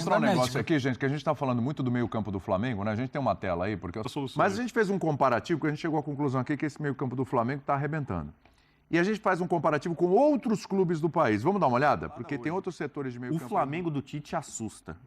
mostrar um negócio aqui, gente, que a gente está falando muito do meio-campo do Flamengo, né? A gente tem uma tela aí, porque... Mas a gente fez um comparativo, que a gente chegou à conclusão aqui que esse meio-campo do Flamengo está arrebentando. E a gente faz um comparativo com outros clubes do país. Vamos dar uma olhada? Porque tem outros setores de meio-campo. O Flamengo do Tite assusta.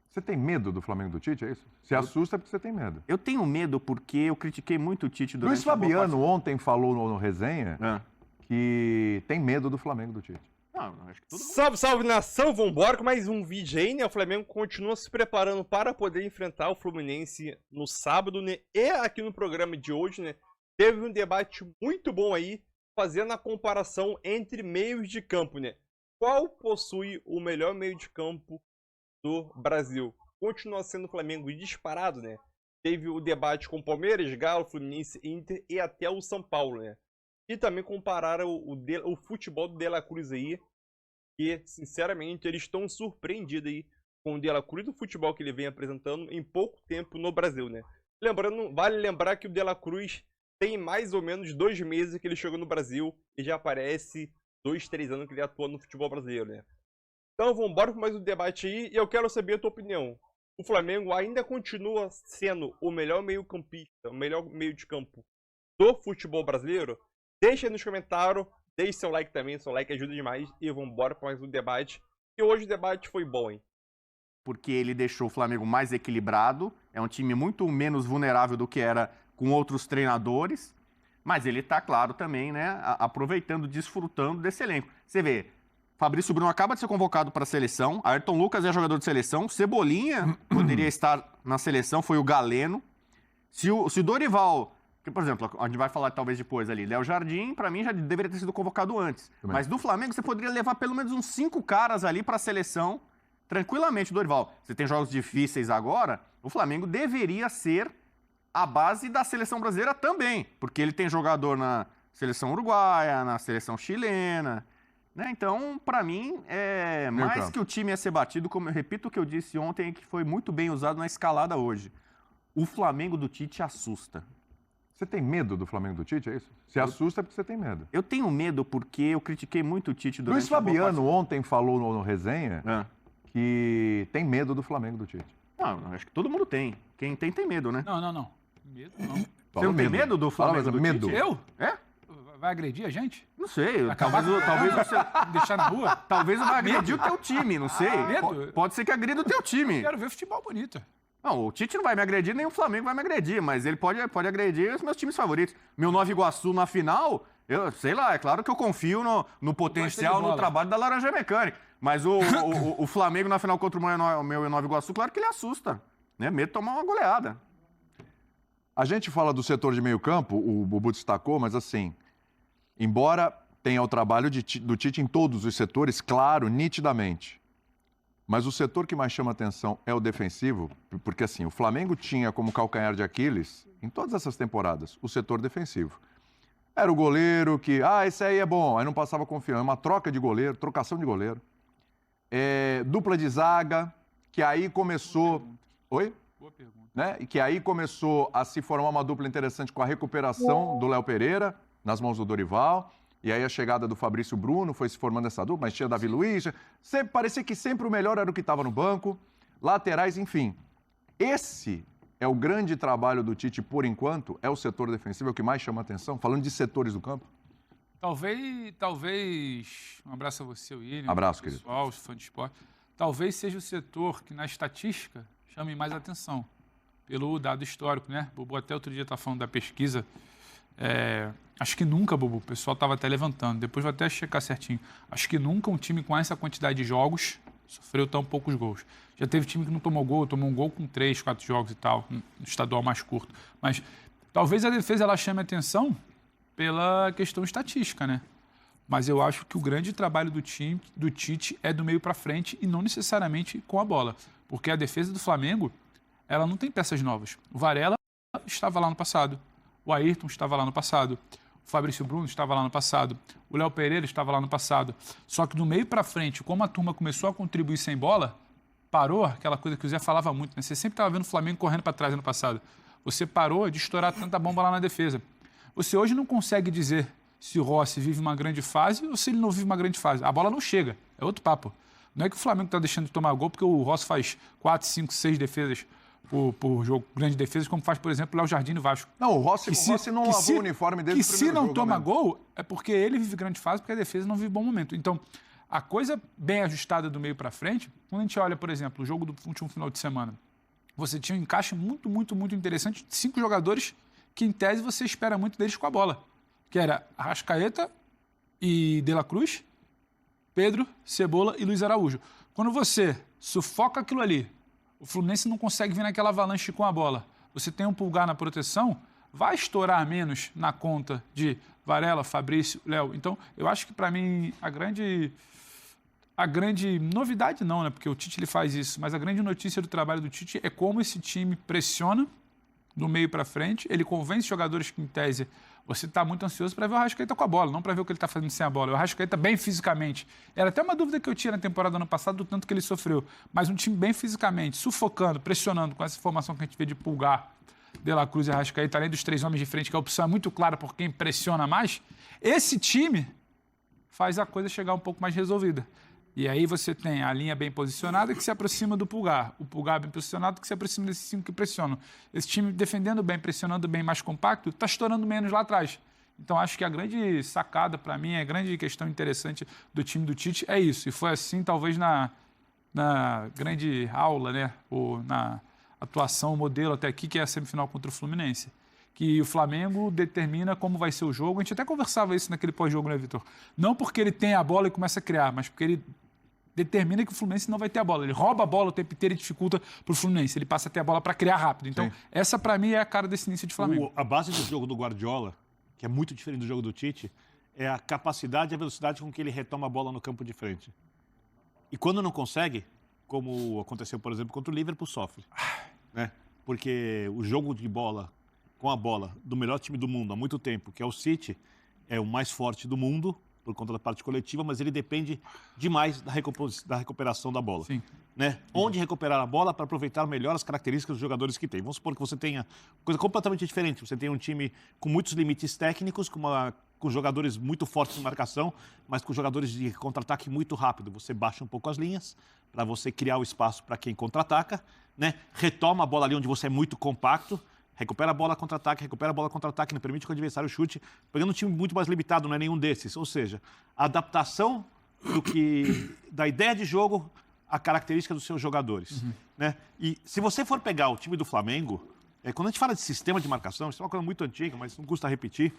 Você tem medo do Flamengo do Tite, é isso? Você assusta porque você tem medo. Eu tenho medo porque eu critiquei muito o Tite durante Luiz Fabiano ontem falou no resenha que tem medo do Flamengo do Tite. Não, acho que todo mundo... Salve, salve, nação! Vambora com mais um vídeo aí, né? O Flamengo continua se preparando para poder enfrentar o Fluminense no sábado, né? E aqui no programa de hoje, né? Teve um debate muito bom aí, fazendo a comparação entre meios de campo, né? Qual possui o melhor meio de campo do Brasil? Continua sendo o Flamengo disparado, né? Teve o debate com Palmeiras, Galo, Fluminense, Inter e até o São Paulo, né? E também compararam o futebol do De La Cruz aí, que, sinceramente, eles estão surpreendidos aí com o De La Cruz do futebol que ele vem apresentando em pouco tempo no Brasil, né? Lembrando, vale lembrar que o De La Cruz tem mais ou menos 2 meses que ele chegou no Brasil e já aparece 2, 3 anos que ele atua no futebol brasileiro, né? Então vamos embora com mais um debate aí e eu quero saber a tua opinião. O Flamengo ainda continua sendo o melhor meio-campista, o melhor meio de campo do futebol brasileiro? Deixa aí nos comentários, deixe seu like também, seu like ajuda demais e vamos embora para mais um debate. E hoje o debate foi bom, hein? Porque ele deixou o Flamengo mais equilibrado, é um time muito menos vulnerável do que era com outros treinadores, mas ele tá, claro, também, né, aproveitando, desfrutando desse elenco. Você vê, Fabrício Bruno acaba de ser convocado para a seleção, Ayrton Lucas é jogador de seleção, Cebolinha poderia estar na seleção, foi o Galeno. Se o Dorival... Que, por exemplo, a gente vai falar talvez depois ali. Léo Jardim, pra mim, já deveria ter sido convocado antes. Também. Mas do Flamengo, você poderia levar pelo menos uns 5 caras ali pra seleção, tranquilamente, Dorival. Você tem jogos difíceis agora, o Flamengo deveria ser a base da seleção brasileira também. Porque ele tem jogador na seleção uruguaia, na seleção chilena, né? Então, pra mim, mais que o time ia ser batido, como eu repito o que eu disse ontem, que foi muito bem usado na escalada hoje. O Flamengo do Tite assusta. Você tem medo do Flamengo do Tite, é isso? Você assusta porque você tem medo. Eu tenho medo porque eu critiquei muito o Tite durante Luiz Fabiano ontem falou no resenha que tem medo do Flamengo do Tite. Não, acho que todo mundo tem. Quem tem medo, né? Não. Medo não. Você não tem medo do Flamengo do medo. Tite? Eu? É? Vai agredir a gente? Não sei. Acabar Talvez você... deixar na rua? Talvez vai agredir o teu time, não sei. Medo? Pode ser que agrida o teu time. Quero ver futebol bonito. Não, o Tite não vai me agredir, nem o Flamengo vai me agredir, mas ele pode agredir os meus times favoritos. Meu Nova Iguaçu na final, eu sei lá, é claro que eu confio no potencial, no trabalho da Laranja Mecânica. Mas o Flamengo na final contra o meu Nova Iguaçu, claro que ele assusta. Né? Medo de tomar uma goleada. A gente fala do setor de meio campo, o Bubu destacou, mas assim, embora tenha o trabalho do Tite em todos os setores, claro, nitidamente. Mas o setor que mais chama atenção é o defensivo, porque assim, o Flamengo tinha como calcanhar de Aquiles, em todas essas temporadas, o setor defensivo. Era o goleiro que, esse aí é bom, aí não passava confiança, uma troca de goleiro, trocação de goleiro. Dupla de zaga, que aí começou... Oi? Boa pergunta. Né? E que aí começou a se formar uma dupla interessante com a recuperação do Léo Pereira, nas mãos do Dorival. E aí a chegada do Fabrício Bruno foi se formando essa dupla, mas tinha Davi Luiz. Parecia que sempre o melhor era o que estava no banco. Laterais, enfim. Esse é o grande trabalho do Tite, por enquanto, é o setor defensivo, é o que mais chama atenção, falando de setores do campo. Talvez... Um abraço a você, William. Abraço, querido. Pessoal, os fãs de esporte. Talvez seja o setor que, na estatística, chame mais atenção. Pelo dado histórico, né? O Bubu até outro dia está falando da pesquisa... acho que nunca, Bubu, o pessoal estava até levantando, depois vou até checar certinho. Acho que nunca um time com essa quantidade de jogos sofreu tão poucos gols. Já teve time que não tomou um gol com 3, 4 jogos e tal, no estadual mais curto. Mas talvez a defesa ela chame atenção pela questão estatística, né? Mas eu acho que o grande trabalho do Tite é do meio para frente e não necessariamente com a bola. Porque a defesa do Flamengo, ela não tem peças novas. O Varela estava lá no passado. O Ayrton estava lá no passado. O Fabrício Bruno estava lá no passado. O Léo Pereira estava lá no passado. Só que do meio para frente, como a turma começou a contribuir sem bola, parou aquela coisa que o Zé falava muito, né? Você sempre estava vendo o Flamengo correndo para trás no passado. Você parou de estourar tanta bomba lá na defesa. Você hoje não consegue dizer se o Rossi vive uma grande fase ou se ele não vive uma grande fase. A bola não chega. É outro papo. Não é que o Flamengo está deixando de tomar gol porque o Rossi faz 4, 5, 6 defesas por jogo, grandes defesas, como faz, por exemplo, o Léo Jardim no Vasco. Não, o Rossi não lavou o uniforme desde o Que primeiro se não jogo, toma né? gol, é porque ele vive grande fase, porque a defesa não vive bom momento. Então, a coisa bem ajustada do meio para frente, quando a gente olha, por exemplo, o jogo do último final de semana, você tinha um encaixe muito, muito, muito interessante de 5 jogadores que, em tese, você espera muito deles com a bola. Que era Arrascaeta e De La Cruz, Pedro, Cebola e Luiz Araújo. Quando você sufoca aquilo ali, o Fluminense não consegue vir naquela avalanche com a bola. Você tem um Pulgar na proteção, vai estourar menos na conta de Varela, Fabrício, Léo. Então, eu acho que, para mim, a grande novidade não, né? Porque o Tite ele faz isso, mas a grande notícia do trabalho do Tite é como esse time pressiona do meio para frente, ele convence jogadores que, em tese, você está muito ansioso para ver o Arrascaeta com a bola, não para ver o que ele está fazendo sem a bola. O Arrascaeta bem fisicamente. Era até uma dúvida que eu tinha na temporada ano passado do tanto que ele sofreu. Mas um time bem fisicamente, sufocando, pressionando, com essa formação que a gente vê de Pulgar, De La Cruz e Arrascaeta, além dos 3 homens de frente, que a opção é muito clara por quem pressiona mais, esse time faz a coisa chegar um pouco mais resolvida. E aí você tem a linha bem posicionada que se aproxima do Pulgar. O Pulgar bem posicionado que se aproxima desses 5 que pressionam. Esse time defendendo bem, pressionando bem, mais compacto, está estourando menos lá atrás. Então acho que a grande sacada para mim, a grande questão interessante do time do Tite é isso. E foi assim talvez na grande aula, né? Ou na atuação, modelo até aqui, que é a semifinal contra o Fluminense. Que o Flamengo determina como vai ser o jogo. A gente até conversava isso naquele pós-jogo, né, Vitor? Não porque ele tem a bola e começa a criar, mas porque ele determina que o Fluminense não vai ter a bola. Ele rouba a bola o tempo inteiro e dificulta para o Fluminense. Ele passa a ter a bola para criar rápido. Então, essa para mim é a cara desse início de Flamengo. A base do jogo do Guardiola, que é muito diferente do jogo do Tite, é a capacidade e a velocidade com que ele retoma a bola no campo de frente. E quando não consegue, como aconteceu, por exemplo, contra o Liverpool, sofre. Né? Porque o jogo de bola com a bola do melhor time do mundo há muito tempo, que é o City, é o mais forte do mundo, por conta da parte coletiva, mas ele depende demais da recuperação da bola. Sim. Né? Onde recuperar a bola para aproveitar melhor as características dos jogadores que tem. Vamos supor que você tenha coisa completamente diferente. Você tem um time com muitos limites técnicos, com jogadores muito fortes em marcação, mas com jogadores de contra-ataque muito rápido. Você baixa um pouco as linhas para você criar o espaço para quem contra-ataca, né? Retoma a bola ali onde você é muito compacto, recupera a bola contra-ataque, não permite que o adversário chute, pegando um time muito mais limitado, não é nenhum desses. Ou seja, a adaptação da ideia de jogo à característica dos seus jogadores. Né? E se você for pegar o time do Flamengo, quando a gente fala de sistema de marcação, isso é uma coisa muito antiga, mas não custa repetir,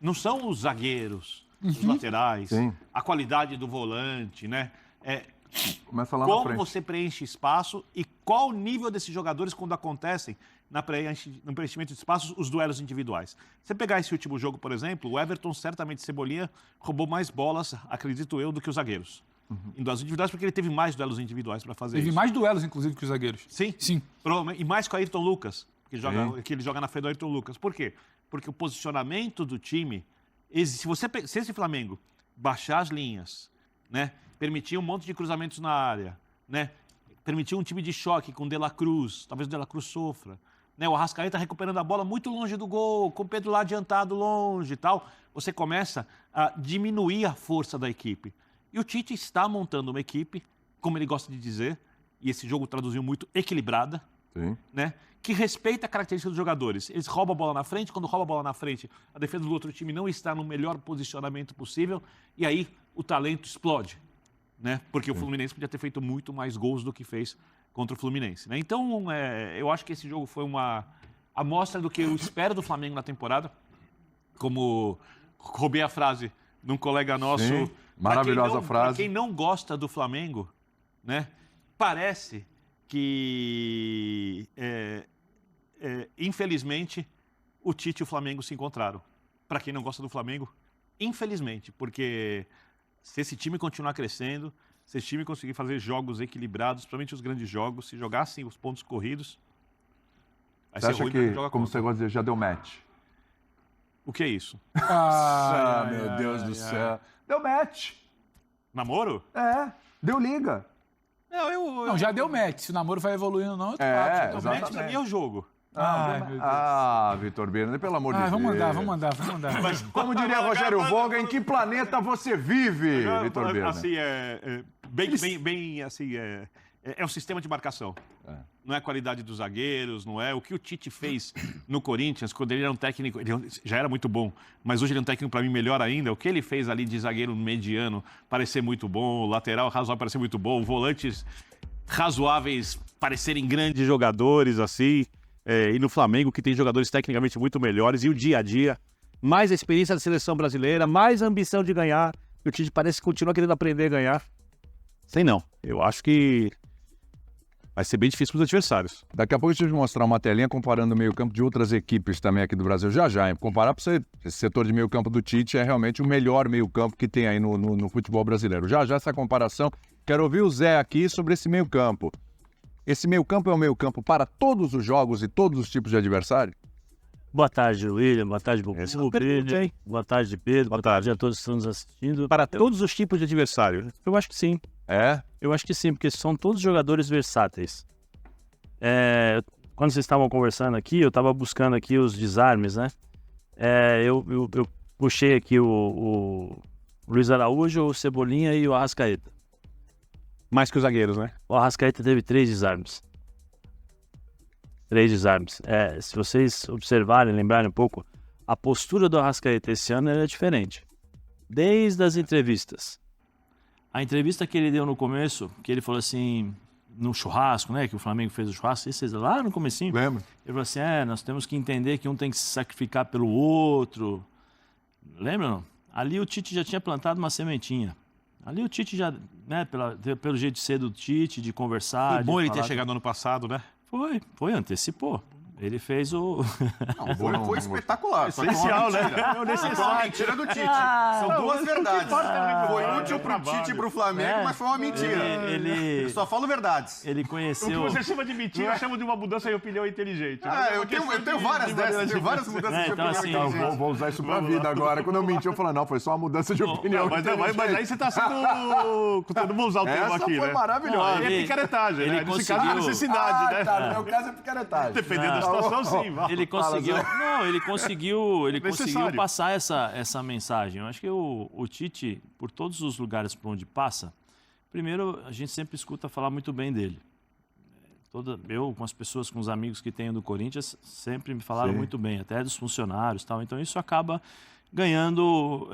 não são os zagueiros, os laterais, a qualidade do volante, né? Começa lá na Como frente. você preenche espaço e qual o nível desses jogadores quando acontecem no preenchimento de espaços, os duelos individuais. Você pegar esse último jogo, por exemplo, o Everton, certamente Cebolinha, roubou mais bolas, acredito eu, do que os zagueiros. Em duelos individuais, porque ele teve mais duelos individuais para fazer Teve isso. mais duelos, inclusive, que os zagueiros. Sim? Sim. Provavelmente. E mais com o Ayrton Lucas, que ele joga na frente do Ayrton Lucas. Por quê? Porque o posicionamento do time, se esse Flamengo baixar as linhas, né, permitir um monte de cruzamentos na área, né, permitir um time de choque com o De La Cruz, talvez o De La Cruz sofra, né, o Arrascaeta recuperando a bola muito longe do gol, com o Pedro lá adiantado longe e tal, você começa a diminuir a força da equipe. E o Tite está montando uma equipe, como ele gosta de dizer, e esse jogo traduziu muito, equilibrada, né, que respeita a característica dos jogadores. Eles roubam a bola na frente, quando rouba a bola na frente, a defesa do outro time não está no melhor posicionamento possível, e aí o talento explode. Né? Porque o Fluminense podia ter feito muito mais gols do que fez contra o Fluminense. Né? Então, eu acho que esse jogo foi uma amostra do que eu espero do Flamengo na temporada. Como roubei a frase de um colega nosso. Sim, maravilhosa frase. Para quem não gosta do Flamengo, né, parece que, infelizmente, o Tite e o Flamengo se encontraram. Para quem não gosta do Flamengo, infelizmente, porque se esse time continuar crescendo, se esse time conseguir fazer jogos equilibrados, principalmente os grandes jogos, se jogar assim os pontos corridos, vai Você ser acha ruim que, pra jogar como contra. você gosta de dizer, já deu match? O que é isso? Meu Deus do céu. Deu match. Namoro? Deu liga. Não, Não, já deu match. Se o namoro vai evoluindo ou não, outro papo. Já deu O match. match pra mim é o jogo. Ai, meu Deus. Vitor Birner, pelo amor de Deus. Vamos mandar. Como diria Rogério Voga, em que planeta você vive, Vitor Birner? Assim, é um sistema de marcação. Não é a qualidade dos zagueiros, não é o que o Tite fez no Corinthians, quando ele era um técnico, ele já era muito bom, mas hoje ele é um técnico para mim melhor ainda. O que ele fez ali de zagueiro mediano parecer muito bom, o lateral razoável parecer muito bom, volantes razoáveis parecerem grandes jogadores, assim, e no Flamengo, que tem jogadores tecnicamente muito melhores, e o dia a dia, mais a experiência da seleção brasileira, mais a ambição de ganhar, e o Tite parece que continua querendo aprender a ganhar. Sei não, eu acho que vai ser bem difícil para os adversários. Daqui a pouco eu vou te mostrar uma telinha comparando o meio-campo de outras equipes também aqui do Brasil. Já, hein? Comparar para você, esse setor de meio-campo do Tite é realmente o melhor meio-campo que tem aí no futebol brasileiro. Já essa comparação. Quero ouvir o Zé aqui sobre esse meio-campo. Esse meio-campo é um meio-campo para todos os jogos e todos os tipos de adversário? Boa tarde, William. Boa tarde, Pedro. Boa tarde, Pedro. Boa tarde a todos que estão nos assistindo. Para todos os tipos de adversário? Eu acho que sim. É? Eu acho que sim, porque são todos jogadores versáteis. Quando vocês estavam conversando aqui, eu estava buscando aqui os desarmes, né? Eu puxei aqui o Luiz Araújo, o Cebolinha e o Arrascaeta. Mais que os zagueiros, né? O Arrascaeta teve 3 desarmes. 3 desarmes. Se vocês observarem, lembrarem um pouco, a postura do Arrascaeta esse ano era diferente. Desde as entrevistas. A entrevista que ele deu no começo, que ele falou assim, no churrasco, né? Que o Flamengo fez o churrasco, lá no comecinho. Lembro. Ele falou assim, nós temos que entender que um tem que se sacrificar pelo outro. Lembra, não? Ali o Tite já tinha plantado uma sementinha. Ali o Tite já, né, pelo jeito de ser do Tite, de conversar... Foi bom ele ter falar... chegado no ano passado, né? Foi, antecipou. Ele fez o... Não, foi espetacular. Essencial, né? É uma mentira do Tite. São duas verdades. Foi útil pro Tite e pro Flamengo, mas foi uma mentira. Eu só falo verdades. Ele O que conheceu... você chama de mentira, eu chamo de uma mudança de opinião inteligente. Eu tenho várias dessas, tenho várias mudanças de opinião assim, inteligente. Então, vou usar isso pra vida agora. Quando eu menti, eu falo, não, foi só uma mudança de opinião. Mas aí você tá sendo... Não vou usar o termo Essa aqui, foi né? maravilhosa. É picaretagem, né? Nesse caso é necessidade, né? Tá, no meu caso é picaretagem. Dependendo da situação, sim. Ele conseguiu Necessário. passar essa mensagem. Eu acho que o Tite, por todos os lugares por onde passa, primeiro, a gente sempre escuta falar muito bem dele. Eu, com as pessoas, com os amigos que tenho do Corinthians, sempre me falaram muito bem, até dos funcionários e tal. Então, isso acaba ganhando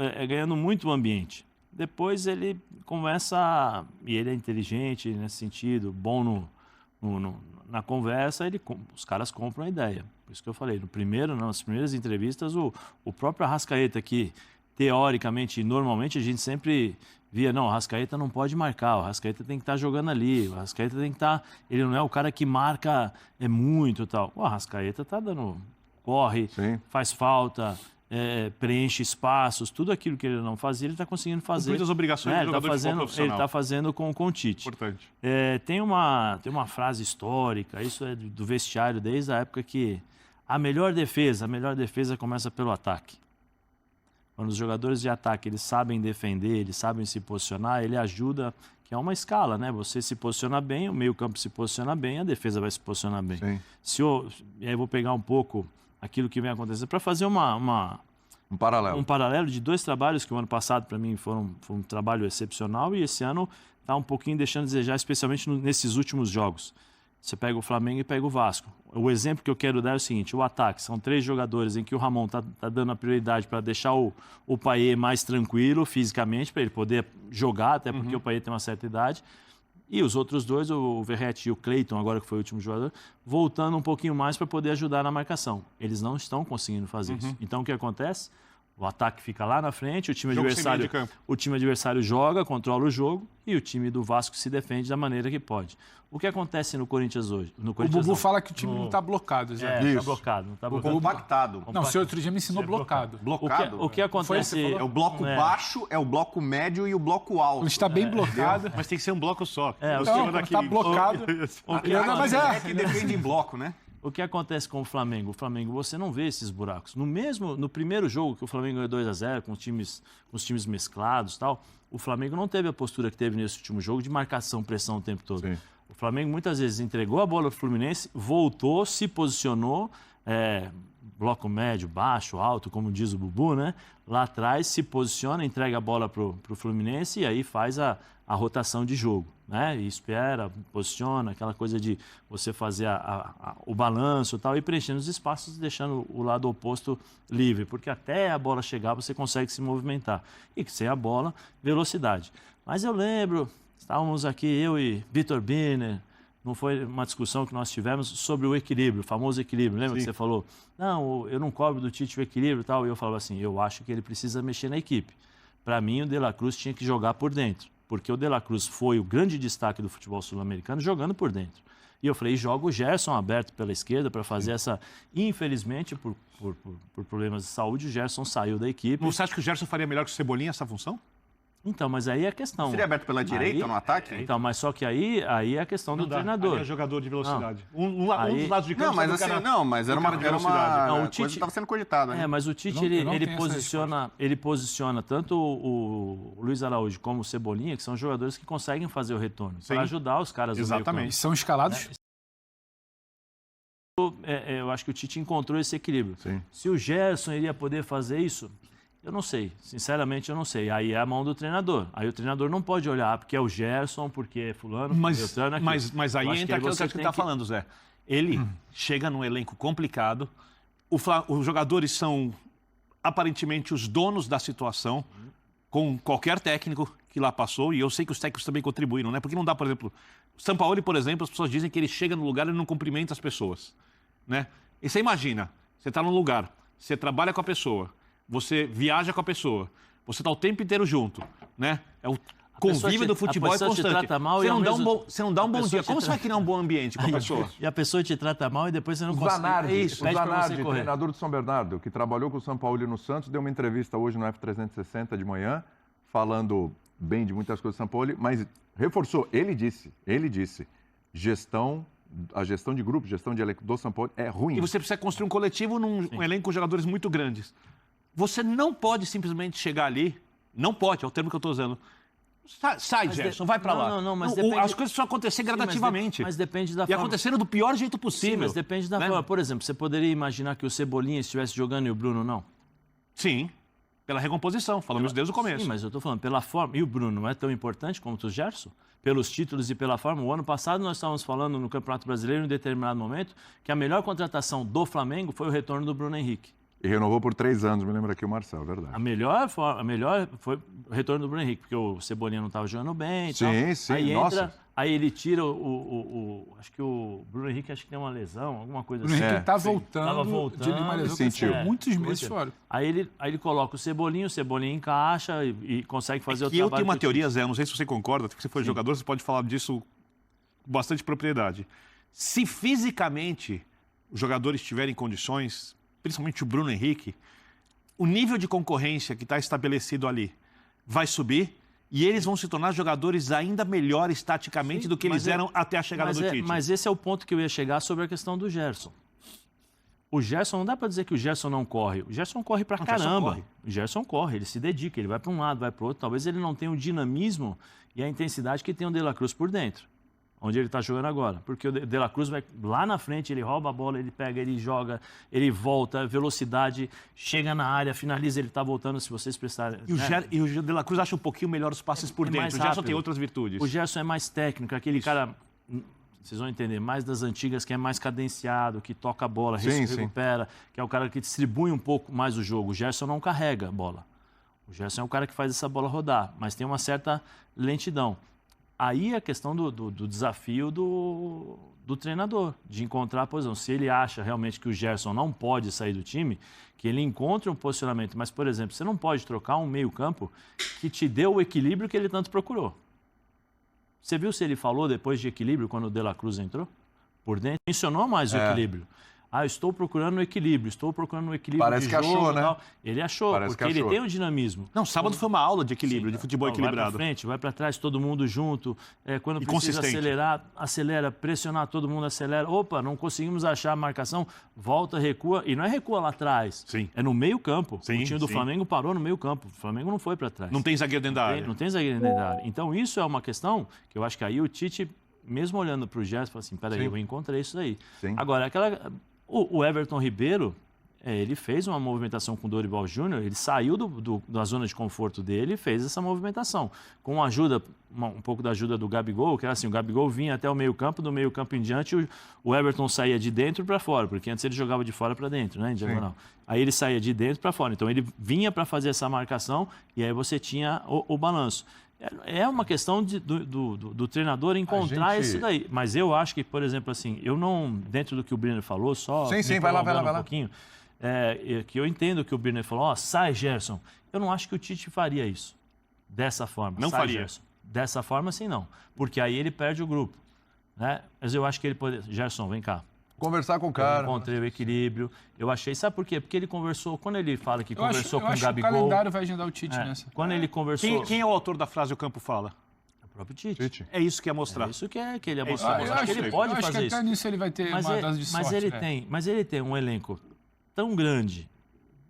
muito o ambiente. Depois ele começa, e ele é inteligente nesse sentido, bom na conversa, os caras compram a ideia. Por isso que eu falei, nas primeiras entrevistas, o próprio Arrascaeta, que teoricamente e normalmente a gente sempre via, não, o Arrascaeta não pode marcar, o Arrascaeta tem que estar jogando ali, o Arrascaeta tem que estar, ele não é o cara que marca muito e tal. O Arrascaeta está corre, faz falta, preenche espaços, tudo aquilo que ele não fazia, ele está conseguindo fazer. Cumprir as obrigações do jogador de futebol profissional. Ele está fazendo com o Tite. Importante. Tem uma frase histórica, isso é do vestiário desde a época que a melhor defesa começa pelo ataque. Quando os jogadores de ataque eles sabem defender, eles sabem se posicionar, ele ajuda, que é uma escala, né? Você se posiciona bem, o meio-campo se posiciona bem, a defesa vai se posicionar bem. E aí eu vou pegar um pouco aquilo que vem acontecendo para fazer um paralelo de 2 trabalhos que o ano passado para mim foi um trabalho excepcional e esse ano está um pouquinho deixando a desejar, especialmente nesses últimos jogos. Você pega o Flamengo e pega o Vasco. O exemplo que eu quero dar é o seguinte, o ataque, são 3 jogadores em que o Ramon tá dando a prioridade para deixar o Payet mais tranquilo fisicamente, para ele poder jogar, até porque o Payet tem uma certa idade. E os outros 2, o Verratti e o Cleiton, agora que foi o último jogador, voltando um pouquinho mais para poder ajudar na marcação. Eles não estão conseguindo fazer isso. Então, o que acontece? O ataque fica lá na frente, o time adversário joga, controla o jogo e o time do Vasco se defende da maneira que pode. O que acontece no Corinthians hoje? O Bubu fala que o time não está blocado, Zé. Não está blocado. Não está blocado. Compactado. Não, você outro dia me ensinou blocado. Blocado? O que acontece... É o bloco baixo, é o bloco médio e o bloco alto. Quando está bem blocado... Mas tem que ser um bloco só. Quando está blocado... Mas é que defende em bloco, né? O que acontece com o Flamengo? O Flamengo, você não vê esses buracos. No primeiro jogo que o Flamengo ganhou 2-0, com os times mesclados e tal, o Flamengo não teve a postura que teve nesse último jogo de marcação, pressão o tempo todo. O Flamengo muitas vezes entregou a bola para o Fluminense, voltou, se posicionou, bloco médio, baixo, alto, como diz o Bubu, né? Lá atrás se posiciona, entrega a bola para o Fluminense e aí faz a rotação de jogo, né? E espera, posiciona, aquela coisa de você fazer o balanço e tal, e preenchendo os espaços, deixando o lado oposto livre, porque até a bola chegar você consegue se movimentar. E sem a bola, velocidade. Mas eu lembro, estávamos aqui, eu e Vitor Biner, não foi uma discussão que nós tivemos sobre o equilíbrio, o famoso equilíbrio. Lembra que você falou, não, eu não cobro do Tite o equilíbrio e tal. E eu falava assim, eu acho que ele precisa mexer na equipe. Para mim, o De La Cruz tinha que jogar por dentro, porque o De La Cruz foi o grande destaque do futebol sul-americano jogando por dentro. E eu falei, joga o Gerson aberto pela esquerda para fazer essa... Infelizmente, por problemas de saúde, o Gerson saiu da equipe. Você acha que o Gerson faria melhor que o Cebolinha essa função? Então, mas aí é a questão. Seria aberto pela direita no ataque? Então, mas só que aí é a questão do treinador. Aí é jogador de velocidade. Um dos lados de campo. Não, mas assim, mas era uma coisa que estava sendo cogitada. Né? Mas o Tite, ele posiciona tanto o Luiz Araújo como o Cebolinha, que são jogadores que conseguem fazer o retorno, para ajudar os caras do meio campo. E são escalados... Eu acho que o Tite encontrou esse equilíbrio. Sim. Se o Gerson iria poder fazer isso... Eu não sei, sinceramente eu não sei. Aí é a mão do treinador. Aí o treinador não pode olhar porque é o Gerson, porque é fulano, mas aí entra aquilo que você está falando, Zé. Ele chega num elenco complicado, os jogadores são aparentemente os donos da situação, com qualquer técnico que lá passou, e eu sei que os técnicos também contribuíram, né? Porque não dá, por exemplo, o Sampaoli, por exemplo, as pessoas dizem que ele chega no lugar e não cumprimenta as pessoas, né? E você imagina, você está num lugar, você trabalha com a pessoa, você viaja com a pessoa, você está o tempo inteiro junto, né? É o convívio do futebol é constante. Você não dá um bom dia. Como você vai criar um bom ambiente com a pessoa? E a pessoa te trata mal e depois você não consegue. O Zanardi, treinador do São Bernardo, que trabalhou com o Sampaoli no Santos, deu uma entrevista hoje no F360 de manhã, falando bem de muitas coisas do Sampaoli, mas reforçou, ele disse, a gestão de grupo, gestão de elenco do Sampaoli é ruim. E você precisa construir um coletivo num elenco com jogadores muito grandes. Você não pode simplesmente chegar ali, não pode, é o termo que eu estou usando. Sai, Gerson, vai para lá. Não, mas as coisas precisam acontecer gradativamente. Mas depende da forma. E acontecendo do pior jeito possível. Sim, mas depende da forma. Por exemplo, você poderia imaginar que o Cebolinha estivesse jogando e o Bruno não? Sim, pela recomposição, falamos desde o começo. Sim, mas eu estou falando pela forma. E o Bruno não é tão importante como o Gerson? Pelos títulos e pela forma. O ano passado nós estávamos falando no Campeonato Brasileiro, em determinado momento, que a melhor contratação do Flamengo foi o retorno do Bruno Henrique. E renovou por 3 anos, me lembra aqui o Marcelo, verdade. A melhor foi o retorno do Bruno Henrique, porque o Cebolinha não estava jogando bem e tal. Sim, aí nossa. Aí ele tira acho que o Bruno Henrique tem uma lesão, alguma coisa assim. O Bruno Henrique está voltando de uma lesão que sentiu. Muitos meses fora. Aí ele coloca o Cebolinha encaixa e consegue fazer o trabalho. Eu tenho uma teoria, Zé, não sei se você concorda, porque você foi jogador, você pode falar disso com bastante propriedade. Se fisicamente os jogadores tiverem condições, principalmente o Bruno Henrique, o nível de concorrência que está estabelecido ali vai subir e eles vão se tornar jogadores ainda melhores taticamente do que eles eram até a chegada do Tite. Mas esse é o ponto que eu ia chegar sobre a questão do Gerson. O Gerson, não dá para dizer que o Gerson não corre. O Gerson corre pra caramba. O Gerson corre, ele se dedica, ele vai para um lado, vai para o outro. Talvez ele não tenha o dinamismo e a intensidade que tem o De La Cruz por dentro, onde ele está jogando agora. Porque o De La Cruz vai lá na frente, ele rouba a bola, ele pega, ele joga, ele volta, velocidade, chega na área, finaliza, ele está voltando, se vocês prestarem... E o De La Cruz acha um pouquinho melhor os passes por dentro. O Gerson tem outras virtudes. O Gerson é mais técnico, aquele cara, vocês vão entender, mais das antigas, que é mais cadenciado, que toca a bola, recupera, que é o cara que distribui um pouco mais o jogo. O Gerson não carrega a bola. O Gerson é o cara que faz essa bola rodar, mas tem uma certa lentidão. Aí é a questão do desafio do treinador, de encontrar a posição. Se ele acha realmente que o Gerson não pode sair do time, que ele encontre um posicionamento. Mas, por exemplo, você não pode trocar um meio-campo que te deu o equilíbrio que ele tanto procurou. Você viu se ele falou depois de equilíbrio quando o De La Cruz entrou? Por dentro, mencionou mais o equilíbrio. Estou procurando um equilíbrio, Parece de que jogo. achou, né? Ele achou, porque ele tem um dinamismo. Não, sábado foi uma aula de equilíbrio, de futebol equilibrado. Vai para frente, vai para trás, todo mundo junto. Quando precisa acelerar, acelera, pressionar, todo mundo acelera. Opa, não conseguimos achar a marcação, volta, recua. E não é recua lá atrás, é no meio campo. O time do Flamengo parou no meio campo, o Flamengo não foi para trás. Não tem zagueiro dentro da área. Não tem zagueiro dentro da área. Então isso é uma questão que eu acho que aí o Tite mesmo olhando para o Gerson, fala assim, peraí, Sim. eu encontrei isso daí. Sim. Agora, o Everton Ribeiro, ele fez uma movimentação com o Dorival Júnior, ele saiu da zona de conforto dele e fez essa movimentação. Com ajuda, um pouco da ajuda do Gabigol, que era assim, o Gabigol vinha até o meio-campo, do meio-campo em diante, o Everton saía de dentro para fora, porque antes ele jogava de fora para dentro, né, em diagonal. Aí ele saía de dentro para fora, então ele vinha para fazer essa marcação e aí você tinha o balanço. É uma questão do treinador encontrar isso daí. Mas eu acho que, por exemplo, assim, eu não, dentro do que o Birner falou, só Sim, vai lá. um pouquinho, que eu entendo o que o Birner falou, sai Gerson. Eu não acho que o Tite faria isso dessa forma. Não sai, faria. Gerson. Dessa forma, sim, não. Porque aí ele perde o grupo. Né? Mas eu acho que ele poderia... Gerson, vem cá. Conversar com o Eu cara. encontrei o equilíbrio. Eu achei... Sabe por quê? Porque ele conversou... Quando ele fala que conversou com o eu acho que Gabigol... o calendário vai agendar o Tite nessa. Quando ele conversou... Quem é o autor da frase o campo fala? O próprio Tite. Tite. É isso que ia mostrar. É isso que ele ia É isso. mostrar. Eu Eu acho que ele pode eu acho fazer que isso. até nisso ele vai ter uma dose de sorte. Mas ele tem um elenco tão grande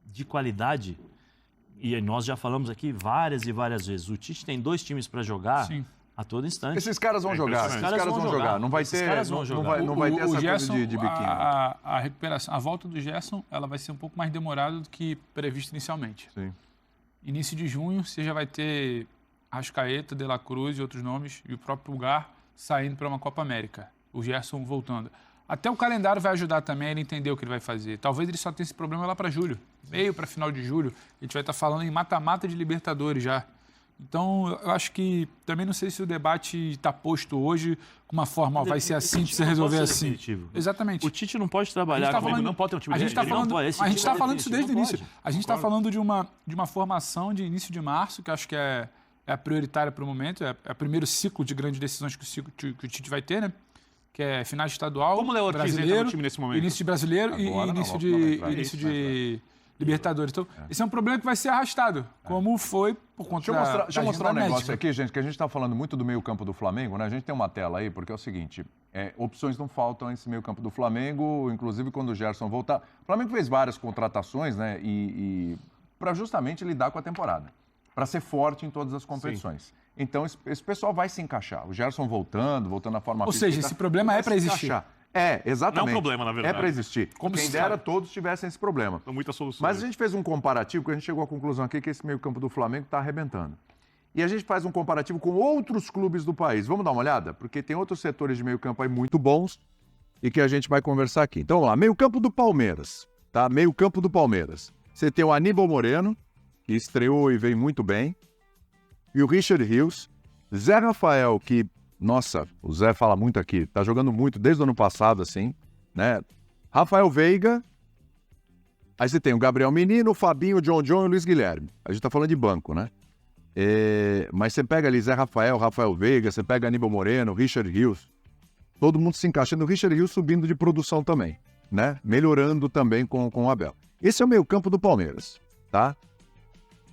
de qualidade, e nós já falamos aqui várias e várias vezes, o Tite tem 2 times para jogar Sim. a todo instante. Esses caras vão jogar. Esses caras vão jogar. Não vai Esses ter, caras vão não jogar. vai, não vai ter essa Gerson, coisa de biquinho. a recuperação, a volta do Gerson, ela vai ser um pouco mais demorada do que previsto inicialmente. Sim. Início de junho, você já vai ter Arrascaeta, De La Cruz e outros nomes, e o próprio Pulgar saindo para uma Copa América. O Gerson voltando. Até o calendário vai ajudar também ele entender o que ele vai fazer. Talvez ele só tenha esse problema lá para julho. Meio para final de julho, a gente vai estar falando em mata-mata de Libertadores já. Então, eu acho que também não sei se o debate está posto hoje com uma forma, ó, vai ser assim, precisa resolver assim. Definitivo. Exatamente. O Tite não pode trabalhar tá com falando- Não pode ter um time A gente está ele não falando, pode, esse a gente time tá é falando isso desde o definitivo, início. não A gente está falando de uma formação de início de março, que eu acho que é a prioritária para o momento, é o primeiro ciclo de grandes decisões que o Tite vai ter, né? Que é final de estadual, Como o Léo Ortiz entra brasileiro, no time nesse momento? início de brasileiro e Agora não, início não de, vai entrar. início de Libertadores. Então, esse é um problema que vai ser arrastado, como foi por conta Deixa eu mostrar um negócio médica. aqui, gente, que a gente está falando muito do meio-campo do Flamengo, né? A gente tem uma tela aí, porque é o seguinte: opções não faltam nesse meio-campo do Flamengo, inclusive quando o Gerson voltar. O Flamengo fez várias contratações, né? E para justamente lidar com a temporada, para ser forte em todas as competições. Então, esse pessoal vai se encaixar. O Gerson voltando na forma Ou física, seja, esse problema vai é para se existir. encaixar. Exatamente. Não é um problema, na verdade. É para existir. Como Quem se dera sabe. todos tivessem esse problema. São muitas soluções. Mas a gente fez um comparativo, que a gente chegou à conclusão aqui que esse meio-campo do Flamengo está arrebentando. E a gente faz um comparativo com outros clubes do país. Vamos dar uma olhada? Porque tem outros setores de meio-campo aí muito bons e que a gente vai conversar aqui. Então, vamos lá. Meio-campo do Palmeiras, tá? Meio-campo do Palmeiras. Você tem o Aníbal Moreno, que estreou e veio muito bem. E o Richard Rios. Zé Rafael, que, nossa, o Zé fala muito aqui, tá jogando muito desde o ano passado, assim, né? Rafael Veiga. Aí você tem o Gabriel Menino, o Fabinho, o John e o Luiz Guilherme. A gente tá falando de banco, né? Mas você pega ali Zé Rafael, Rafael Veiga, você pega Aníbal Moreno, Richard Rios. Todo mundo se encaixando. O Richard Rios subindo de produção também, né? Melhorando também com o Abel. Esse é o meio-campo do Palmeiras, tá?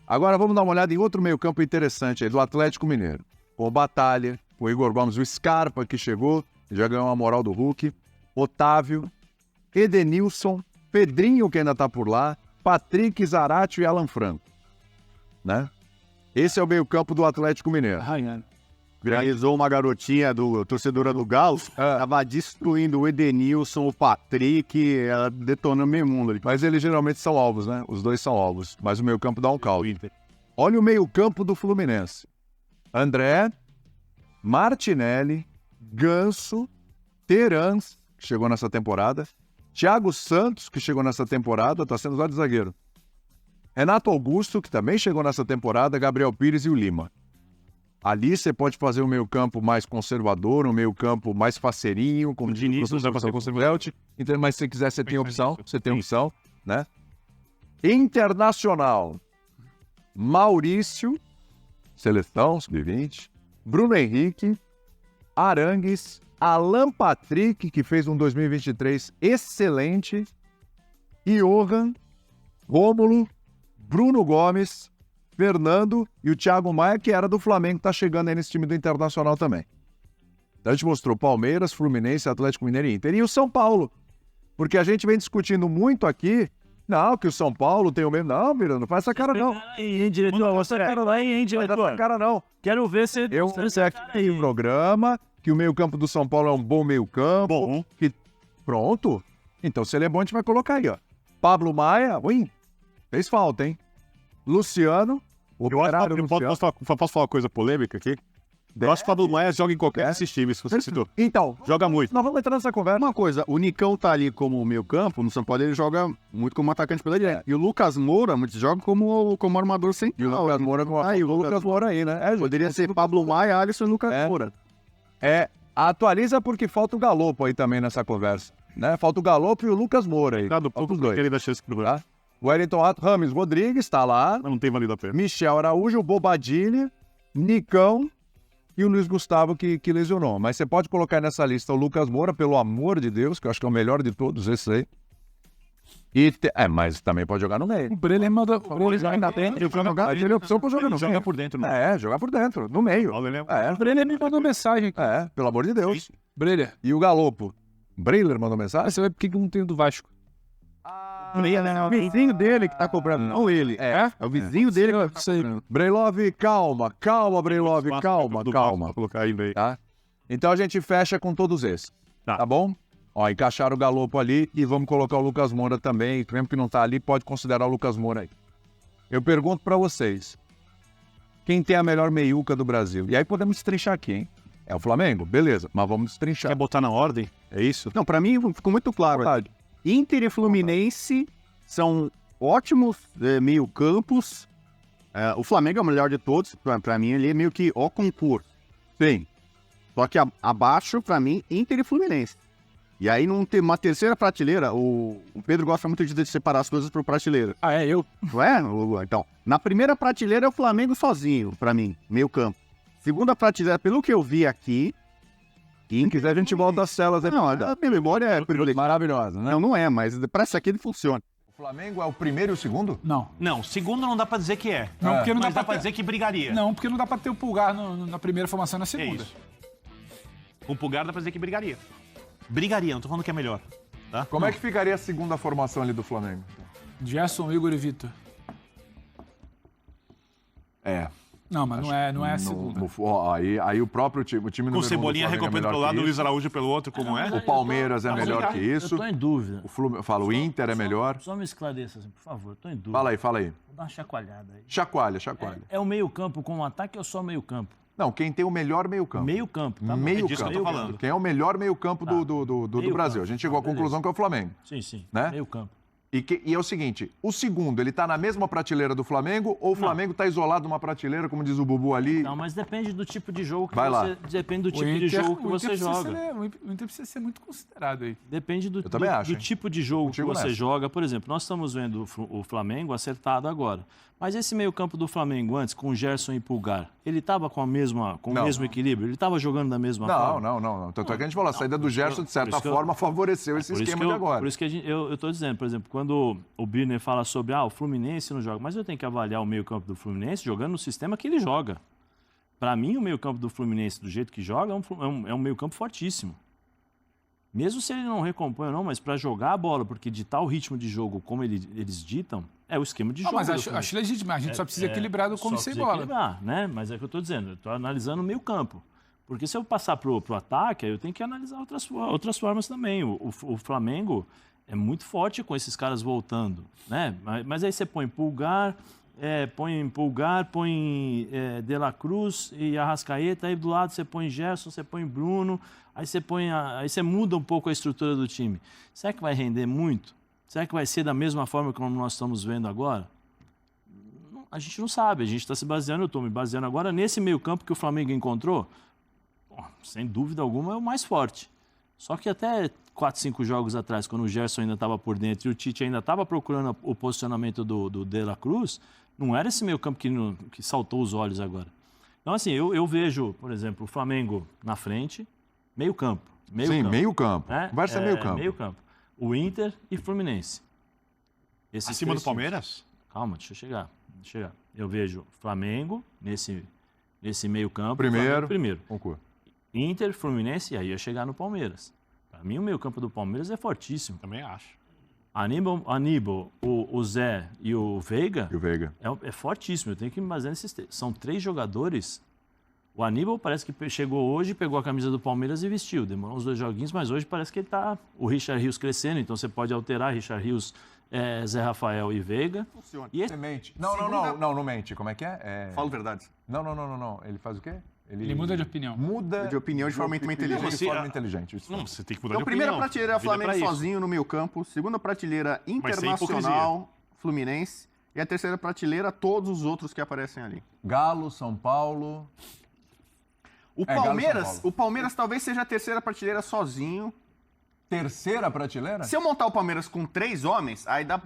Agora vamos dar uma olhada em outro meio-campo interessante aí, do Atlético Mineiro. Com o Batalha, com o Igor Gomes, o Scarpa, que chegou, já ganhou uma moral do Hulk, Otávio, Edenilson, Pedrinho, que ainda tá por lá, Patrick, Zarate e Alan Franco, né? Esse é o meio-campo do Atlético Mineiro. Viralizou uma garotinha torcedora do Galo, tava destruindo o Edenilson, o Patrick, ela detonando meio mundo ali. Mas eles geralmente são alvos, né? Os dois são alvos, mas o meio-campo dá um caldo. Olha o meio-campo do Fluminense. André, Martinelli, Ganso, Terans, que chegou nessa temporada, Thiago Santos, que chegou nessa temporada, tá sendo usado de zagueiro. Renato Augusto, que também chegou nessa temporada, Gabriel Pires e o Lima. Ali você pode fazer um meio-campo mais conservador, um meio-campo mais faceirinho, como O Diniz não dá pra ser conservador. mas se você quiser, você tem Mas opção, isso. você tem opção, né? Internacional, Maurício, seleção, sub-20, Bruno Henrique, Arangues, Alan Patrick, que fez um 2023 excelente, Johan, Rômulo, Bruno Gomes, Fernando e o Thiago Maia, que era do Flamengo, tá chegando aí nesse time do Internacional também. Então a gente mostrou Palmeiras, Fluminense, Atlético Mineiro e Inter. E o São Paulo, porque a gente vem discutindo muito aqui, não, que o São Paulo tem o mesmo... Não, Miranda, não faz essa cara não. Aí, hein, diretor? Você cara lá, hein, Não faz essa diretor? cara não. Quero ver você... Eu comecei aqui o programa que o meio-campo do São Paulo é um bom meio-campo. Bom. Que... Pronto. Então, se ele é bom, a gente vai colocar aí, ó. Pablo Maia, fez falta, hein? Luciano, operário Luciano. Posso falar uma coisa polêmica aqui? Eu acho que o Pablo Maia joga em qualquer desses times que você citou. Então, Joga muito. nós vamos entrar nessa conversa. Uma coisa, o Nicão tá ali como meio campo, no São Paulo ele joga muito como atacante pela direita. E o Lucas Moura joga como armador central. E o Lucas Moura o Lucas Moura aí, né? Poderia ser Pablo Maia, Alisson e Lucas Moura. Atualiza porque falta o Galopo aí também nessa conversa. Né? Falta o Galopo e o Lucas Moura aí. Do Falta os dois. Ele dá chance pro Brasil. Tá? O Wellington Rames Rodrigues está lá. Não tem valido a pena. Michel Araújo, Bobadilha, Nicão e o Luiz Gustavo que lesionou. Mas você pode colocar nessa lista o Lucas Moura, pelo amor de Deus, que eu acho que é o melhor de todos, esse aí. Mas também pode jogar no meio. O Breler manda. O Breler ainda tem. Ele é opção para jogar no meio. Joga por dentro, né? Jogar por dentro, no meio. O Breler me mandou mensagem aqui. Pelo amor de Deus. Breler. E o Galopo? Breler mandou mensagem? Você vai por que não tem o do Vasco? É o vizinho dele que tá cobrando, não ele. É o vizinho dele que tá cobrando. Breilov, calma, Breilov, calma. Vou colocar ele aí. Tá? Então a gente fecha com todos esses. Tá bom? Ó, encaixaram o Galopo ali e vamos colocar o Lucas Moura também. Mesmo que não tá ali, pode considerar o Lucas Moura aí. Eu pergunto pra vocês. Quem tem a melhor meiuca do Brasil? E aí podemos destrinchar aqui, hein? É o Flamengo? Beleza, mas vamos destrinchar. Quer botar na ordem? É isso? Não, pra mim ficou muito claro. Inter e Fluminense são ótimos meio-campos. O Flamengo é o melhor de todos. Pra mim, ele é meio que o concurso. Sim. Só que abaixo, pra mim, Inter e Fluminense. E aí, não tem uma terceira prateleira, o Pedro gosta muito de separar as coisas por prateleira. Eu? Não é? Então, na primeira prateleira é o Flamengo sozinho, pra mim, meio-campo. Segunda prateleira, pelo que eu vi aqui... Se quiser, a gente volta às celas. Não, a minha memória é maravilhosa, né? Não é, mas para essa aqui ele funciona. O Flamengo é o primeiro e o segundo? Não, segundo não dá pra dizer que é. Não, porque não mas dá dá pra dizer que brigaria. Não, porque não dá pra ter o Pulgar na primeira formação e na segunda. isso. Com o Pulgar dá pra dizer que brigaria. Brigaria, não tô falando que é melhor. Tá? Como é que ficaria a segunda formação ali do Flamengo? Gerson, Igor e Vitor. Não, mas não é a segunda. Aí o próprio time, o time Com o Cebolinha recomendo pelo lado, o Luiz Araújo pelo outro, como é? O Palmeiras é melhor que isso. Eu tô em dúvida. O Inter é melhor. Só me esclareça, assim, por favor, tô em dúvida. Fala aí. Vou dar uma chacoalhada aí. Chacoalha. É o meio-campo com o ataque ou só o meio-campo? Não, quem tem o melhor meio-campo. Meio-campo, tá? Meio-campo. É disso que eu tô falando. Quem é o melhor meio-campo do Brasil? A gente chegou à conclusão que é o Flamengo. Sim. Né? Meio-campo. E é o seguinte, o segundo, ele tá na mesma prateleira do Flamengo ou o Flamengo tá isolado numa prateleira, como diz o Bubu ali? Não, mas depende do tipo de jogo que Vai lá. você... Depende do tipo de jogo que você joga. O Inter precisa ser muito considerado aí. Depende do acho, hein? tipo de jogo Contigo que você nessa. joga. Por exemplo, nós estamos vendo o Flamengo acertado agora. Mas esse meio-campo do Flamengo antes, com o Gerson e Pulgar, ele estava com o mesmo equilíbrio? Ele estava jogando da mesma forma? Não. Tanto é que a gente falou, a saída do Gerson, de certa forma, favoreceu esse esquema de agora. Por isso que eu estou dizendo, por exemplo, quando o Birner fala sobre o Fluminense não joga, mas eu tenho que avaliar o meio-campo do Fluminense jogando no sistema que ele joga. Para mim, o meio-campo do Fluminense, do jeito que joga, é um meio-campo fortíssimo. Mesmo se ele não recompõe ou não, mas para jogar a bola, porque ditar o ritmo de jogo como eles ditam, é o esquema de jogo. Mas acho legítimo, a gente só precisa equilibrar do como sem bola. Equilibrar, né? Mas é o que eu estou dizendo, eu estou analisando o meio campo. Porque se eu passar pro ataque, eu tenho que analisar outras formas também. O Flamengo é muito forte com esses caras voltando, né? Mas aí você põe Pulgar, põe De La Cruz e Arrascaeta, aí do lado você põe Gerson, você põe Bruno, aí você muda um pouco a estrutura do time. Será que vai render muito? Será que vai ser da mesma forma como nós estamos vendo agora? A gente não sabe, a gente está se baseando, eu estou me baseando agora nesse meio campo que o Flamengo encontrou, sem dúvida alguma é o mais forte. Só que até 4, 5 jogos atrás, quando o Gerson ainda estava por dentro e o Tite ainda estava procurando o posicionamento do De La Cruz, não era esse meio campo que saltou os olhos agora. Então, assim, eu vejo, por exemplo, o Flamengo na frente, meio campo. Sim, meio campo. Vai ser meio campo. Meio campo. O Inter e Fluminense. Acima do Palmeiras? Calma, deixa eu chegar. Eu vejo Flamengo nesse meio campo. Primeiro. Concordo. Inter, Fluminense, e aí ia chegar no Palmeiras. Para mim, o meio campo do Palmeiras é fortíssimo. Também acho. Aníbal, o Zé e o Veiga. E o Veiga. É fortíssimo. Eu tenho que me basear nesses três. São 3 jogadores. O Aníbal parece que chegou hoje, pegou a camisa do Palmeiras e vestiu. Demorou uns 2 joguinhos, mas hoje parece que ele tá... O Richard Rios crescendo, então você pode alterar Richard Rios, Zé Rafael e Veiga. Funciona. E esse... Você mente. Não mente. Como é que é? Falo verdade. Não. Ele faz o quê? Ele muda de opinião. Muda De opinião de forma muito inteligente. De forma inteligente. Isso. Não, você tem que mudar Então, de primeira opinião. prateleira, Vida é Flamengo pra isso. sozinho no meio campo. Segunda prateleira, sem Internacional, Fluminense. E a terceira prateleira, todos os outros que aparecem ali. Galo, São Paulo. O Galo e São Palmeiras, Paulo. o Palmeiras talvez seja a terceira prateleira sozinho. Terceira prateleira? Se eu montar o Palmeiras com 3 homens, aí dá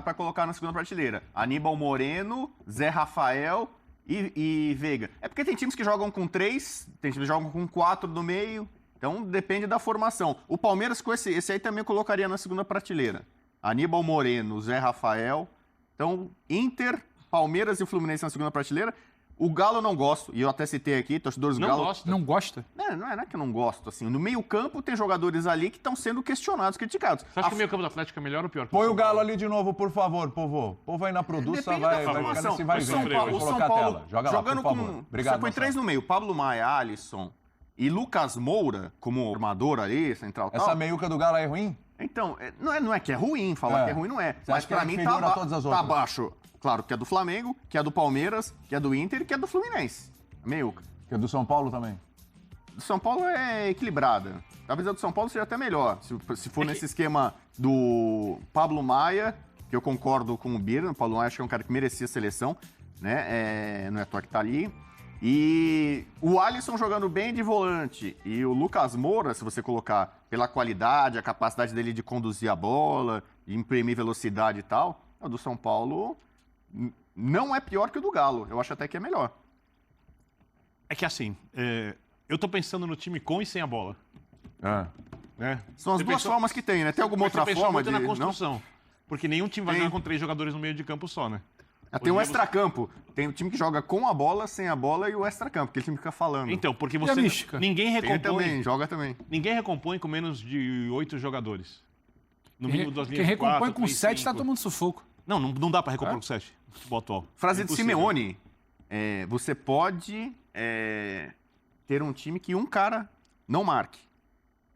pra colocar na segunda prateleira. Aníbal Moreno, Zé Rafael e Veiga. É porque tem times que jogam com 3, tem times que jogam com 4 no meio. Então depende da formação. O Palmeiras com esse aí também eu colocaria na segunda prateleira. Aníbal Moreno, Zé Rafael. Então, Inter, Palmeiras e Fluminense na segunda prateleira. O Galo eu não gosto, e eu até citei aqui, torcedores do Não Galo. gosta. Não gosta? Não é que eu não gosto, assim. No meio-campo tem jogadores ali que estão sendo questionados, criticados. Você acha que o meio campo do Atlético é melhor ou pior? que Põe o São Galo Paulo? ali de novo, por favor, povo. O povo aí na produção Depende vai da ficar formação. nesse vai e O São vem. Paulo- Vou o São colocar a Paulo tela. Joga lá, jogando por favor. com... Obrigado, Você põe Marcelo. 3 no meio, Pablo Maia, Alisson e Lucas Moura como armador ali, central tal. Essa meiuca do Galo aí é ruim? Então, não é que é ruim, falar É. que é ruim não é. Você Mas acha que pra é mim inferior a todas as tá outras? abaixo. Claro, que é do Flamengo, que é do Palmeiras, que é do Inter e que é do Fluminense. Meiuca. Que é do São Paulo também. Do São Paulo é equilibrada. Talvez a do São Paulo seja até melhor. Se for nesse esquema do Pablo Maia, que eu concordo com o Bira, o Pablo Maia acho que é um cara que merecia a seleção, né? Não é à toa que tá ali. E o Alisson jogando bem de volante. E o Lucas Moura, se você colocar pela qualidade, a capacidade dele de conduzir a bola, de imprimir velocidade e tal, o do São Paulo não é pior que o do Galo. Eu acho até que é melhor. É que assim, eu tô pensando no time com e sem a bola. É. Né? São as Você duas pensou- formas que tem, né? Tem alguma Você outra pensou forma muito de... na Não? construção. Porque nenhum time vai Tem. jogar com 3 jogadores no meio de campo só, né? Tem o Hoje extracampo. Tem o time que joga com a bola, sem a bola e o extracampo, aquele time que fica falando. Então, porque a você. mística? Ninguém Tem recompõe. também, joga também. Ninguém recompõe com menos de 8 jogadores. No Quem, mínimo das quem linhas de recompõe 4, com 3, 7 tá 5. tomando sufoco. Não dá pra recompor com 7. Futebol atual. Frase É de impossível. Simeone. Você pode ter um time que um cara não marque.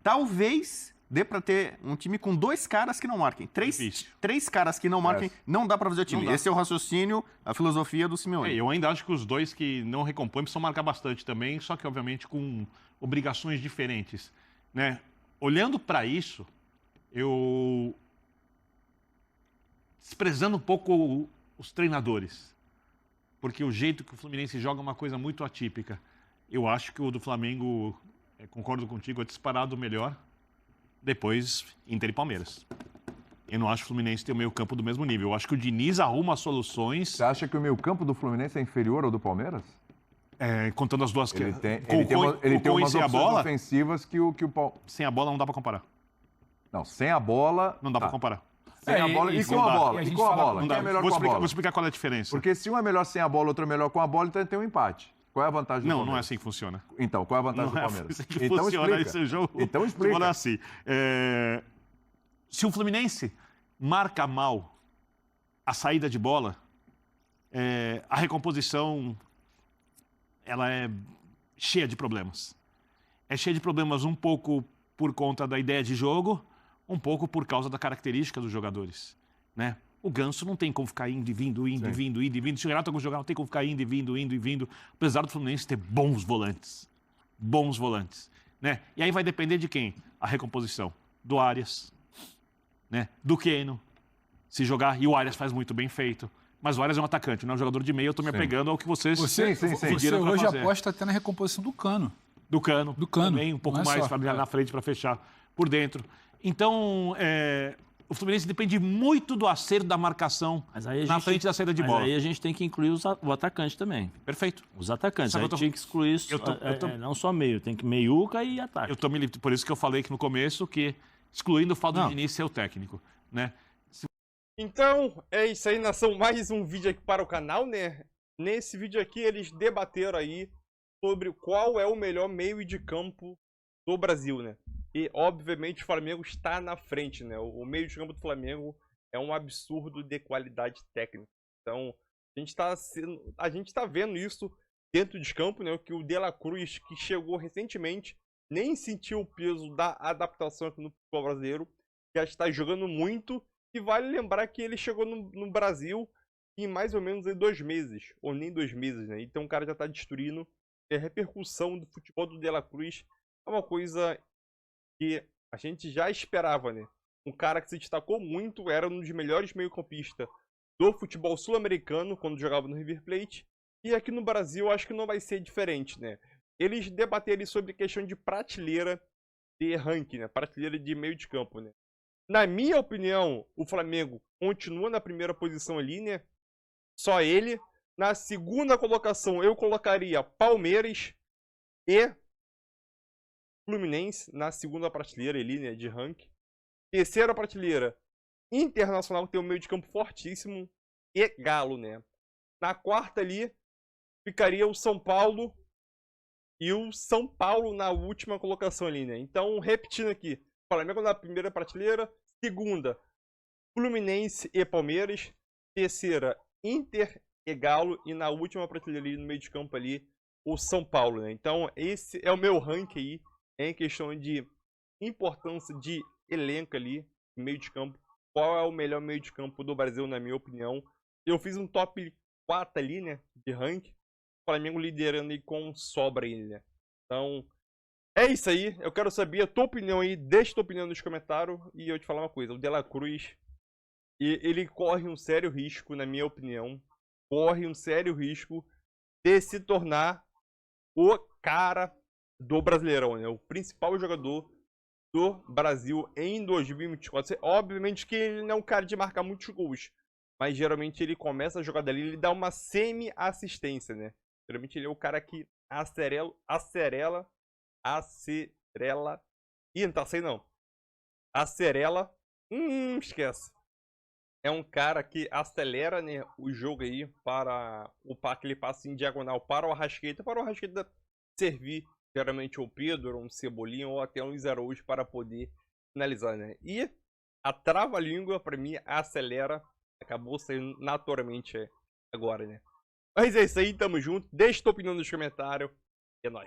Talvez dê pra ter um time com 2 caras que não marquem. Difícil. 3 caras que não marquem, não dá pra fazer o time. Não dá. Esse é o raciocínio, a filosofia do Simeone. Eu ainda acho que os 2 que não recompõem precisam marcar bastante também, só que obviamente com obrigações diferentes, né? Olhando para isso, eu desprezando um pouco os treinadores, porque o jeito que o Fluminense joga é uma coisa muito atípica. Eu acho que o do Flamengo, concordo contigo, é disparado melhor. Depois, Inter e Palmeiras. Eu não acho que o Fluminense tem o meio campo do mesmo nível. Eu acho que o Diniz arruma soluções, Você acha que o meio campo do Fluminense é inferior ao do Palmeiras? contando as duas. Ele tem com umas sem a opções bola, ofensivas que o Palmeiras... sem a bola não dá pra comparar. Não, sem a bola... Não dá tá. pra comparar. Sem a bola e com não a dá. bola. E a E gente com a fala- bola. Não Quem dá. é melhor Vou com a explicar, bola? vou explicar qual é a diferença. Porque se um é melhor sem a bola, outro é melhor com a bola, então tem um empate. Qual é a vantagem do Não, Palmeiras? não é assim que funciona. Então, qual é a vantagem Não do é Palmeiras? assim que Então funciona explica. esse jogo. Então explica. Vou falar assim. Se o Fluminense marca mal a saída de bola, a recomposição ela é cheia de problemas. É cheia de problemas um pouco por conta da ideia de jogo, um pouco por causa da característica dos jogadores, né? O Ganso não tem como ficar indo e vindo, indo e vindo, indo e vindo. Se o Renato jogar, não tem como ficar indo e vindo, indo e vindo. Apesar do Fluminense ter bons volantes. Bons volantes, né? E aí vai depender de quem? A recomposição. Do Arias, né? Do Keno. Se jogar, e o Arias faz muito bem feito. Mas o Arias é um atacante, não é um jogador de meio. Eu tô me apegando ao que vocês Sim. Você pediram pra hoje fazer. aposta até na recomposição do Cano. Do Cano. Do Cano. Também, um pouco Não é mais só. para na frente para fechar por dentro. Então, o Fluminense depende muito do acerto da marcação Mas aí a na gente- frente da saída de Mas bola. aí a gente tem que incluir o atacante também. Perfeito. Os atacantes. Só que Aí eu tô- tinha que excluir isso. eu tô- Não só meio, tem que meiuca e ataque. Por isso que eu falei que no começo que, excluindo o fato Não. de início, é o técnico, né? Então, é isso aí, nação. Mais um vídeo aqui para o canal, né? Nesse vídeo aqui, eles debateram aí sobre qual é o melhor meio de campo do Brasil, né? E, obviamente, o Flamengo está na frente, né? O meio de campo do Flamengo é um absurdo de qualidade técnica. Então, a gente tá vendo isso dentro de campo, né? Que o De La Cruz, que chegou recentemente, nem sentiu o peso da adaptação aqui no futebol brasileiro, já está jogando muito. E vale lembrar que ele chegou no Brasil em mais ou menos 2 meses, ou nem 2 meses, né? Então o cara já está destruindo. E a repercussão do futebol do De La Cruz é uma coisa que a gente já esperava, né? Um cara que se destacou muito, era um dos melhores meio-campistas do futebol sul-americano quando jogava no River Plate. E aqui no Brasil acho que não vai ser diferente, né? Eles debateram sobre questão de prateleira de ranking, né? Prateleira de meio de campo, né? Na minha opinião, o Flamengo continua na primeira posição ali, né? Só ele. Na segunda colocação, eu colocaria Palmeiras e Fluminense na segunda prateleira ali, né? De ranking. Terceira prateleira, Internacional, que tem um meio de campo fortíssimo, e Galo, né? Na quarta ali, ficaria o São Paulo e o São Paulo na última colocação ali, né? Então, repetindo aqui, Flamengo na primeira prateleira, segunda, Fluminense e Palmeiras, terceira, Inter e Galo, e na última prateleira ali, no meio de campo ali, o São Paulo, né? Então, esse é o meu ranking aí, em questão de importância de elenco ali, meio de campo. Qual é o melhor meio de campo do Brasil, na minha opinião? Eu fiz um top 4 ali, né, de ranking. O Flamengo liderando aí com sobra aí, né? Então, é isso aí. Eu quero saber a tua opinião aí. Deixa tua opinião nos comentários. E eu te falar uma coisa. O De La Cruz, ele corre um sério risco, na minha opinião. Corre um sério risco de se tornar o cara do Brasileirão, né? O principal jogador do Brasil em 2024. Obviamente que ele não é um cara de marcar muitos gols, mas geralmente ele começa a jogada ali, ele dá uma semi-assistência, né? Geralmente ele é o cara que acerela. Ih, não tá sem não. Acerela. Esquece. É um cara que acelera, né, o jogo aí para aquele passe em diagonal para o Arrascaeta servir geralmente o Pedro, um Cebolinha ou até um Luiz Araújo para poder finalizar, né? E a trava-língua, para mim, acelera. Acabou saindo naturalmente agora, né? Mas é isso aí, tamo junto. Deixa tua opinião nos comentários. É nóis.